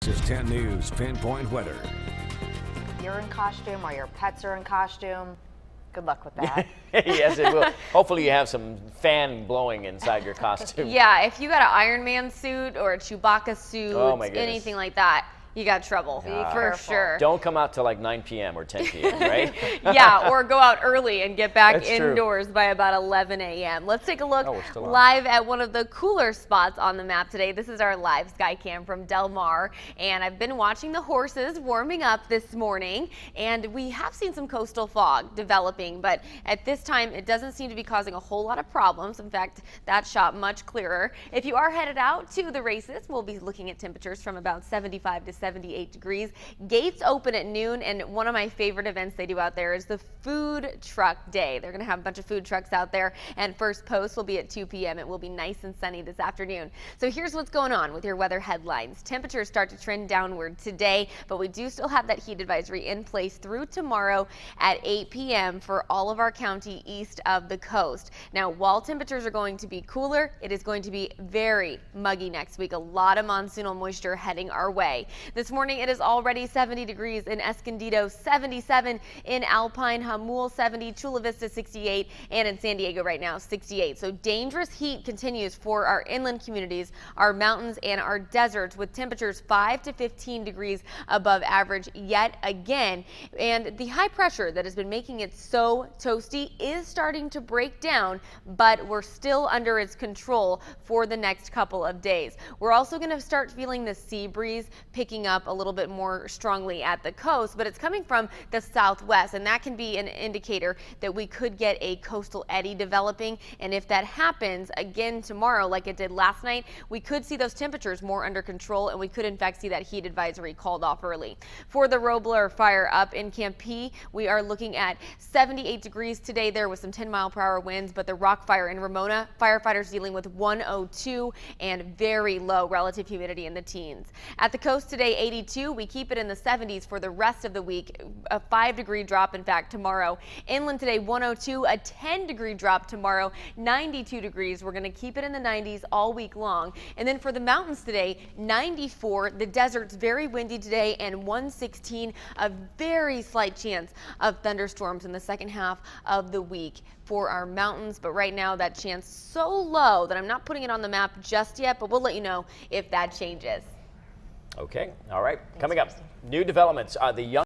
This is 10 News Pinpoint Weather. You're in costume or your pets are in costume. Good luck with that. Yes, it will. Hopefully you have some fan blowing inside your costume. Yeah, if you got an Iron Man suit or a Chewbacca suit, Oh my goodness. anything like that, you got trouble for sure. Don't come out till like 9 p.m. or 10 p.m., right? Yeah, or go out early and get back That's true. indoors by about 11 a.m. Let's take a look we're still on. live at one of the cooler spots on the map today. This is our live sky cam from Del Mar, and I've been watching the horses warming up this morning, and we have seen some coastal fog developing, but at this time it doesn't seem to be causing a whole lot of problems. In fact, that shot much clearer. If you are headed out to the races, we'll be looking at temperatures from about 75 to 78 degrees. Gates open at noon, and one of my favorite events they do out there is the food truck day. They're going to have a bunch of food trucks out there, and first post will be at 2 p.m. It will be nice and sunny this afternoon. So here's what's going on with your weather headlines. Temperatures start to trend downward today, but we do still have that heat advisory in place through tomorrow at 8 p.m. for all of our county east of the coast. Now, while temperatures are going to be cooler, it is going to be very muggy next week. A lot of monsoonal moisture heading our way. This morning it is already 70 degrees in Escondido, 77 in Alpine, Jamul 70, Chula Vista 68, and in San Diego right now 68. So dangerous heat continues for our inland communities, our mountains, and our deserts with temperatures 5 to 15 degrees above average yet again. And the high pressure that has been making it so toasty is starting to break down, but we're still under its control for the next couple of days. We're also going to start feeling the sea breeze picking up a little bit more strongly at the coast, but it's coming from the southwest, and that can be an indicator that we could get a coastal eddy developing. And if that happens again tomorrow like it did last night, we could see those temperatures more under control, and we could in fact see that heat advisory called off early. For the Robler fire up in Campe, we are looking at 78 degrees today there with some 10-mile-per-hour winds, but the rock fire in Ramona, firefighters dealing with 102 and very low relative humidity in the teens. At the coast today, 82. We keep it in the 70s for the rest of the week. A 5-degree drop, in fact, tomorrow. Inland today, 102. A 10-degree drop tomorrow. 92 degrees. We're going to keep it in the 90s all week long. And then for the mountains today, 94. The desert's very windy today, and 116. A very slight chance of thunderstorms in the second half of the week for our mountains. But right now, that chance so low that I'm not putting it on the map just yet, but we'll let you know if that changes. Okay. All right. Coming up, new developments. The young